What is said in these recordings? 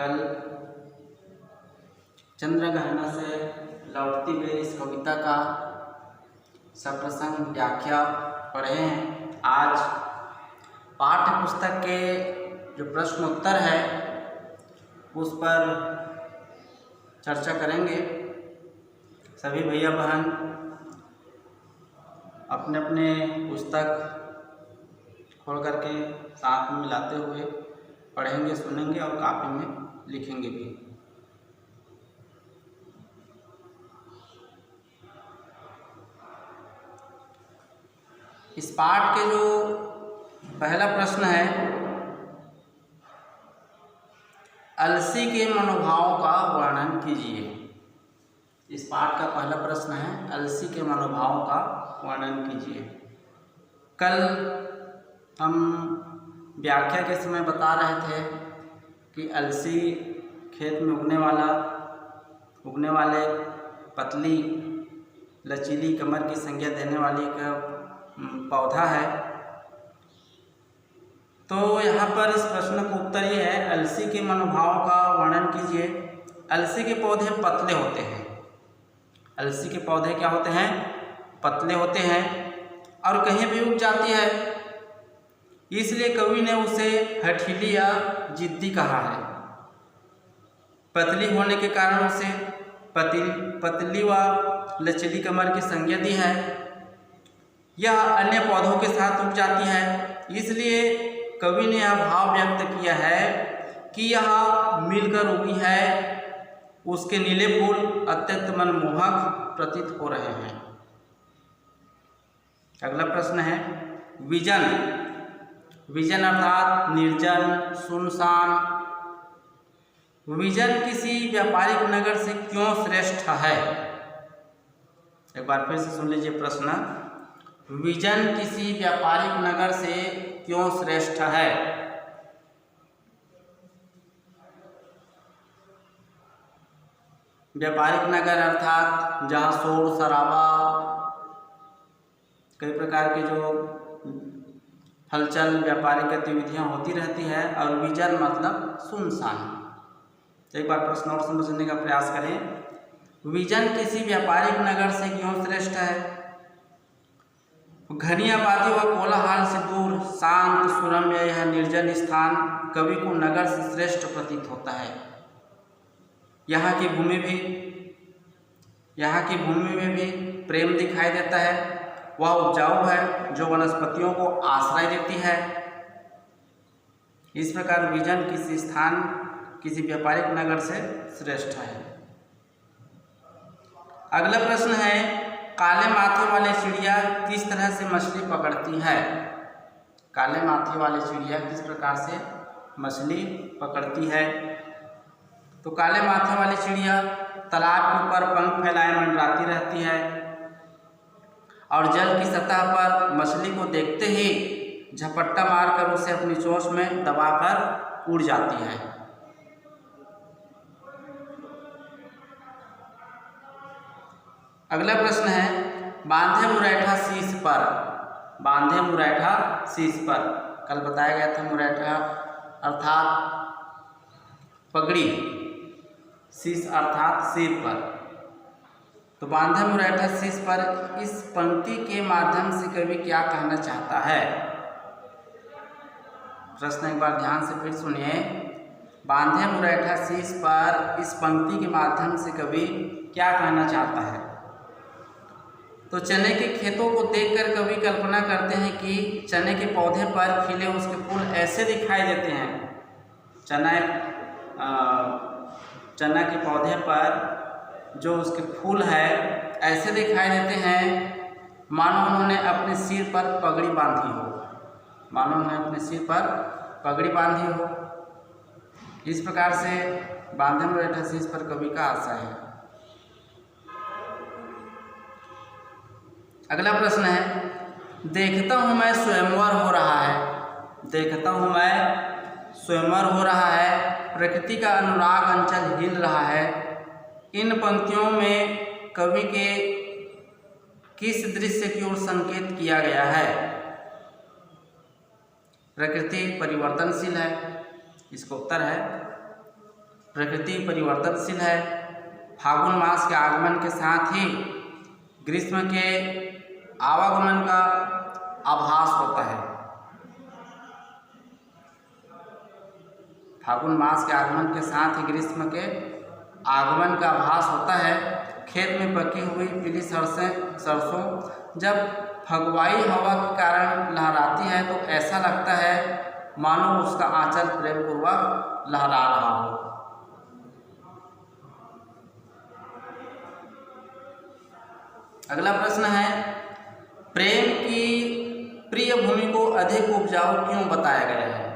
कल चंद्रग्रहण से लौटती हुई इस कविता का सप्रसंग व्याख्या पढ़े हैं। आज पाठ्य पुस्तक के जो प्रश्न उत्तर है उस पर चर्चा करेंगे। सभी भैया बहन अपने अपने पुस्तक खोल करके साथ में मिलाते हुए पढ़ेंगे, सुनेंगे और कॉपी में लिखेंगे भी। इस पाठ के जो पहला प्रश्न है, अलसी के मनोभाव का वर्णन कीजिए। इस पाठ का पहला प्रश्न है, अलसी के मनोभाव का वर्णन कीजिए। कल हम व्याख्या के समय बता रहे थे कि अलसी खेत में उगने वाले पतली लचीली कमर की संज्ञा देने वाली का पौधा है। तो यहाँ पर इस प्रश्न का उत्तर ये है, अलसी के मनोभाव का वर्णन कीजिए। अलसी के पौधे पतले होते हैं। अलसी के पौधे क्या होते हैं? पतले होते हैं और कहीं भी उग जाती है, इसलिए कवि ने उसे हठीली या जिद्दी कहा है। पतली होने के कारण उसे पतली व लचीली कमर की संज्ञा दी है। यह अन्य पौधों के साथ उग जाती है, इसलिए कवि ने यह भाव व्यक्त किया है कि यह मिलकर उगी है। उसके नीले फूल अत्यंत मनमोहक प्रतीत हो रहे हैं। अगला प्रश्न है, विजन। विजन अर्थात निर्जन, सुनसान। विजन किसी व्यापारिक नगर से क्यों श्रेष्ठ है? एक बार फिर से सुन लीजिए प्रश्न। विजन किसी व्यापारिक नगर से क्यों श्रेष्ठ है? व्यापारिक नगर अर्थात जहाँ शोर शराबा, कई प्रकार के जो हलचल व्यापारिक गतिविधियाँ होती रहती है, और विजन मतलब सुनसान। एक बार प्रश्न और समझने का प्रयास करें। विजन किसी व्यापारिक नगर से क्यों श्रेष्ठ है? घनी आबादी व कोलाहल से दूर शांत सुरम्य यह निर्जन स्थान कवि को नगर से श्रेष्ठ प्रतीत होता है। यहाँ की भूमि में भी प्रेम दिखाई देता है। वह उपजाऊ है जो वनस्पतियों को आश्रय देती है। इस प्रकार विजन किसी व्यापारिक नगर से श्रेष्ठ है। अगला प्रश्न है, काले माथे वाली चिड़िया किस तरह से मछली पकड़ती है? काले माथे वाली चिड़िया किस प्रकार से मछली पकड़ती है? तो काले माथे वाली चिड़िया तालाब के ऊपर पंख फैलाए मंडराती रहती है और जल की सतह पर मछली को देखते ही झपट्टा मारकर उसे अपनी चोंच में दबाकर उड़ जाती है। अगला प्रश्न है, बांधे मुरैठा शीश पर। बांधे मुरैठा शीश पर, कल बताया गया था मुरैठा अर्थात पगड़ी, शीश अर्थात सिर पर। तो बांधे मुरैठा शीश पर इस पंक्ति के माध्यम से कवि क्या कहना चाहता है? प्रश्न एक बार ध्यान से फिर सुनिए। बांधे मुरैठा शीश पर इस पंक्ति के माध्यम से कवि क्या कहना चाहता है? तो चने के खेतों को देखकर कवि कल्पना करते हैं कि चने के पौधे पर खिले उसके फूल ऐसे दिखाई देते हैं। चना के पौधे पर जो उसके फूल है ऐसे दिखाई देते हैं मानो उन्होंने अपने सिर पर पगड़ी बांधी हो। इस प्रकार से बांधे मुरैठा शीश पर कवि का आशय है। अगला प्रश्न है, देखता हूँ मैं स्वयंवर हो रहा है। देखता हूँ मैं स्वयंवर हो रहा है, प्रकृति का अनुराग अंचल हिल रहा है। इन पंक्तियों में कवि के किस दृश्य की ओर संकेत किया गया है? प्रकृति परिवर्तनशील है, इसका उत्तर है प्रकृति परिवर्तनशील है। फागुन मास के आगमन के साथ ही ग्रीष्म के आवागमन का आभास होता है। फागुन मास के आगमन के साथ ही ग्रीष्म के आगमन का आभास होता है। खेत में पकी हुई पीली सरसों जब फगवाई हवा के कारण लहराती है तो ऐसा लगता है मानो उसका आंचल प्रेम पूर्वक लहरा रहा हो। अगला प्रश्न है, प्रेम की प्रिय भूमि को अधिक उपजाऊ क्यों बताया गया है?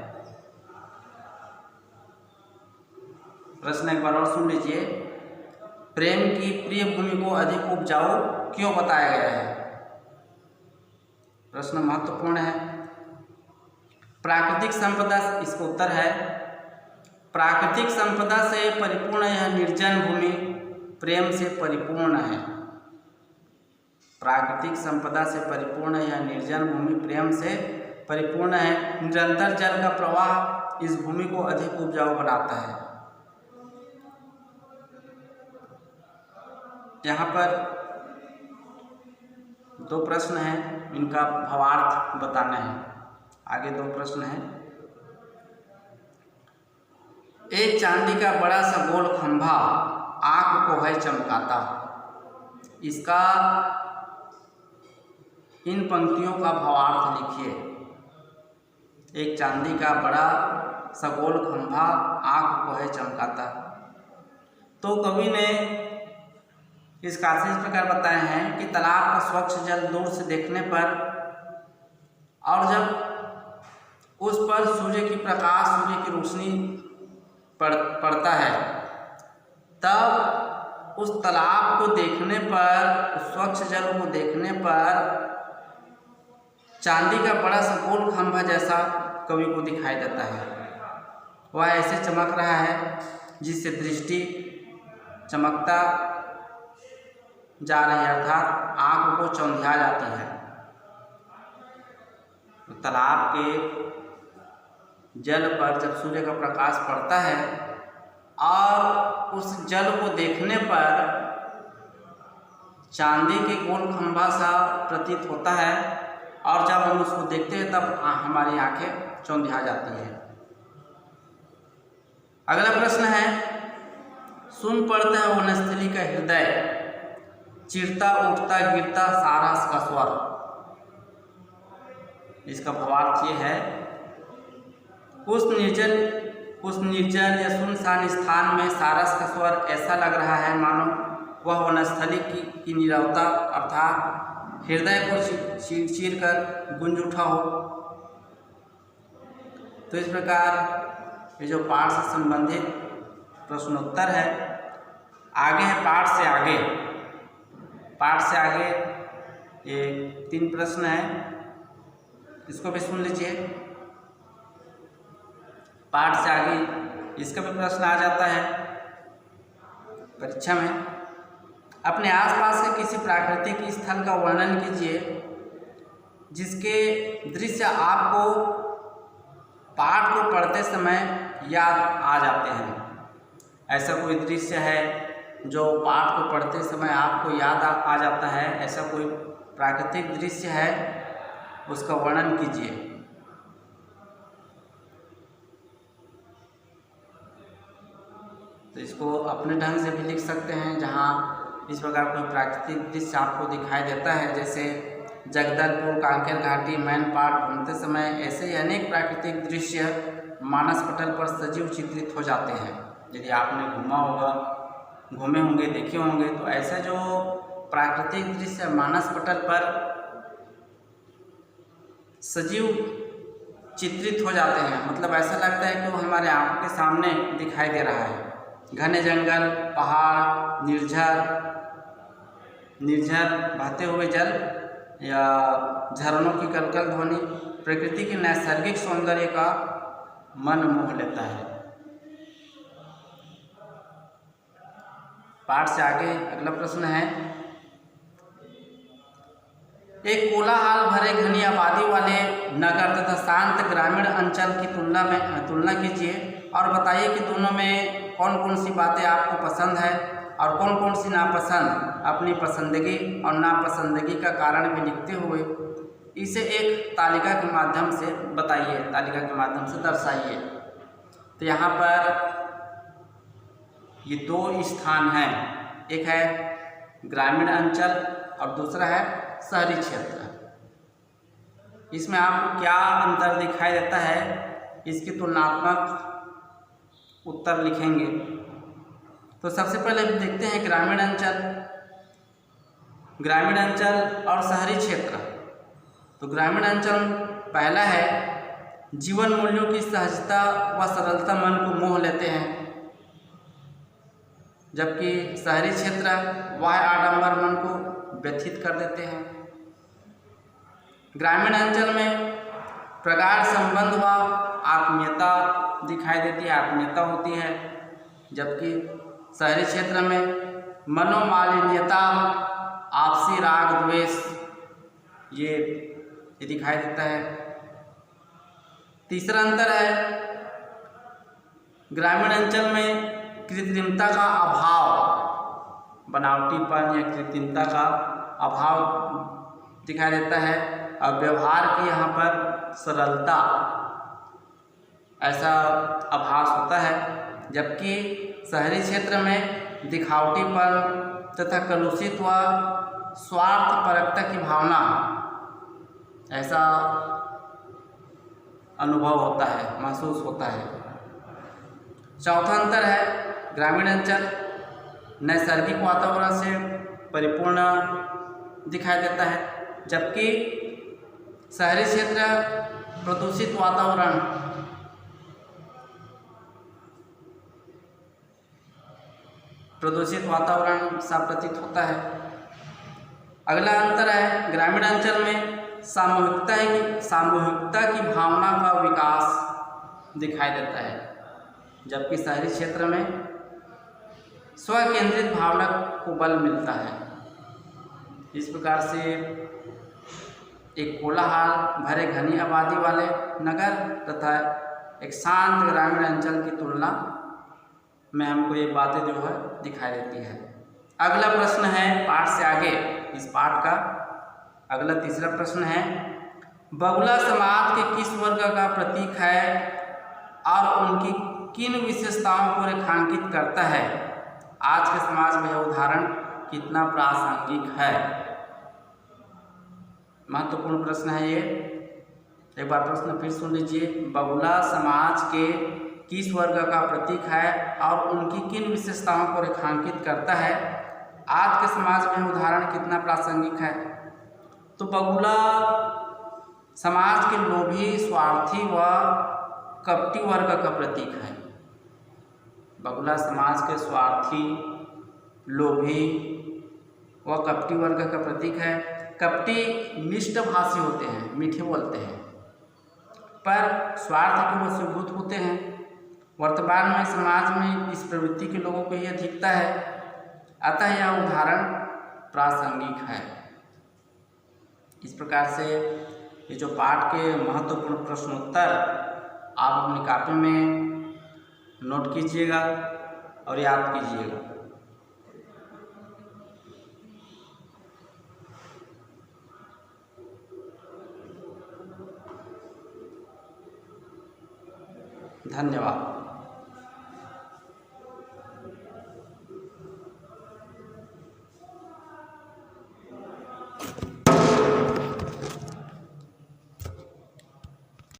प्रश्न एक बार और सुन लीजिए। प्रेम की प्रिय भूमि को अधिक उपजाऊ क्यों बताया गया है? प्रश्न महत्वपूर्ण है। प्राकृतिक संपदा, इसका उत्तर है प्राकृतिक संपदा से परिपूर्ण यह निर्जन भूमि प्रेम से परिपूर्ण है। प्राकृतिक संपदा से परिपूर्ण यह निर्जन भूमि प्रेम से परिपूर्ण है। निरंतर जल का प्रवाह इस भूमि को अधिक उपजाऊ बनाता है। यहाँ पर दो प्रश्न हैं, इनका भावार्थ बताना है। आगे दो प्रश्न हैं। एक चांदी का बड़ा सा गोल खंभा आंख को है चमकाता। इसका इन पंक्तियों का भावार्थ लिखिए। एक चांदी का बड़ा सा गोल खंभा आंख को है चमकाता। तो कवि ने इस काव्य इस प्रकार बताए हैं कि तालाब का स्वच्छ जल दूर से देखने पर और जब उस पर सूर्य की प्रकाश, सूर्य की रोशनी पड़ता है, तब उस तालाब को देखने पर, उस स्वच्छ जल को देखने पर चांदी का बड़ा सा गोल खंभा जैसा कवि को दिखाई देता है। वह ऐसे चमक रहा है जिससे दृष्टि चमकता जा रही है, अर्थात आंख को चौंधिया जाती है। तालाब के जल पर जब सूर्य का प्रकाश पड़ता है और उस जल को देखने पर चांदी के गोल खंभा सा प्रतीत होता है और जब हम उसको देखते हैं तब हमारी आंखें चौंधिया जाती है। अगला प्रश्न है, सुन पड़ता है वनस्थली का हृदय, चिरता उठता गिरता सारस का स्वर। इसका भावार्थ ये है, उस निर्जन या सुनसान स्थान में सारस का स्वर ऐसा लग रहा है मानो वह वनस्थली की नीरवता अर्थात हृदय को चीर कर गुंज उठा हो। तो इस प्रकार ये जो पाठ से संबंधित प्रश्नोत्तर है। आगे है पाठ से आगे। पाठ से आगे ये 3 प्रश्न हैं, इसको भी सुन लीजिए। पाठ से आगे इसका भी प्रश्न आ जाता है परीक्षा में। अपने आसपास के किसी प्राकृतिक स्थल का वर्णन कीजिए जिसके दृश्य आपको पाठ को पढ़ते समय याद आ जाते हैं। ऐसा कोई दृश्य है जो पाठ को पढ़ते समय आपको याद आ जाता है, ऐसा कोई प्राकृतिक दृश्य है, उसका वर्णन कीजिए। तो इसको अपने ढंग से भी लिख सकते हैं। जहाँ इस प्रकार कोई प्राकृतिक दृश्य आपको दिखाई देता है, जैसे जगदलपुर, कांकेर घाटी, मैनपाट घूमते समय, ऐसे ही अनेक प्राकृतिक दृश्य मानस पटल पर सजीव चित्रित हो जाते हैं। यदि आपने घूमे होंगे, देखे होंगे, तो ऐसा जो प्राकृतिक दृश्य मानस पटल पर सजीव चित्रित हो जाते हैं, मतलब ऐसा लगता है कि वो हमारे आंखों के सामने दिखाई दे रहा है। घने जंगल, पहाड़, निर्झर बहते हुए जल या झरनों की कलकल ध्वनि प्रकृति के नैसर्गिक सौंदर्य का मन मोह लेता है। पाठ से आगे अगला प्रश्न है, एक कोलाहल भरे घनी आबादी वाले नगर तथा शांत ग्रामीण अंचल की तुलना कीजिए और बताइए कि दोनों में कौन कौन सी बातें आपको पसंद है और कौन कौन सी नापसंद, अपनी पसंदगी और नापसंदगी का कारण भी लिखते हुए इसे एक तालिका के माध्यम से बताइए, तालिका के माध्यम से दर्शाइए। तो यहाँ पर ये दो स्थान हैं, एक है ग्रामीण अंचल और दूसरा है शहरी क्षेत्र। इसमें आपको क्या अंतर दिखाई देता है, इसकी तुलनात्मक उत्तर लिखेंगे। तो सबसे पहले देखते हैं ग्रामीण अंचल, ग्रामीण अंचल और शहरी क्षेत्र। तो ग्रामीण अंचल पहला है, जीवन मूल्यों की सहजता व सरलता मन को मोह लेते हैं, जबकि शहरी क्षेत्र वह आडंबर मन को व्यथित कर देते हैं। ग्रामीण अंचल में प्रगाढ़ संबंध व आत्मीयता दिखाई देती है, आत्मीयता होती है, जबकि शहरी क्षेत्र में मनोमालिन्यता, आपसी राग द्वेष ये दिखाई देता है। तीसरा अंतर है, ग्रामीण अंचल में कृत्रिमता का अभाव, बनावटीपन या कृत्रिमता का अभाव दिखाई देता है और व्यवहार की यहाँ पर सरलता ऐसा आभास होता है, जबकि शहरी क्षेत्र में दिखावटीपन तथा कलुषित व स्वार्थपरकता की भावना ऐसा अनुभव होता है, महसूस होता है। चौथा अंतर है, ग्रामीण अंचल नैसर्गिक वातावरण से परिपूर्ण दिखाई देता है, जबकि शहरी क्षेत्र प्रदूषित वातावरण सा प्रतीत होता है। अगला अंतर है, ग्रामीण अंचल में सामूहिकता की भावना का विकास दिखाई देता है, जबकि शहरी क्षेत्र में स्वकेंद्रित भावना को बल मिलता है। इस प्रकार से एक कोलाहल भरे घनी आबादी वाले नगर तथा एक शांत ग्रामीण अंचल की तुलना में हमको ये बातें जो है दिखाई देती है। अगला प्रश्न है पाठ से आगे, इस पाठ का अगला तीसरा प्रश्न है, बगुला समाज के किस वर्ग का प्रतीक है और उनकी किन विशेषताओं को रेखांकित करता है? आज के समाज में यह उदाहरण कितना प्रासंगिक है? महत्वपूर्ण प्रश्न है ये। एक बार प्रश्न फिर सुन लीजिए, बगुला समाज के किस वर्ग का प्रतीक है और उनकी किन विशेषताओं को रेखांकित करता है? आज के समाज में उदाहरण कितना प्रासंगिक है? तो बगुला समाज के लोभी, स्वार्थी व कपटी वर्ग का प्रतीक है। बगुला समाज के स्वार्थी, लोभी व कपटी वर्ग का प्रतीक है। कपटी मिष्टभाषी होते हैं, मीठे बोलते हैं, पर स्वार्थ के वशीभूत होते हैं। वर्तमान में समाज में इस प्रवृत्ति के लोगों को यह दिखता है, अतः यह उदाहरण प्रासंगिक है। इस प्रकार से ये जो पाठ के महत्वपूर्ण प्रश्नोत्तर आप अपनी कॉपी में नोट कीजिएगा और याद कीजिएगा। धन्यवाद।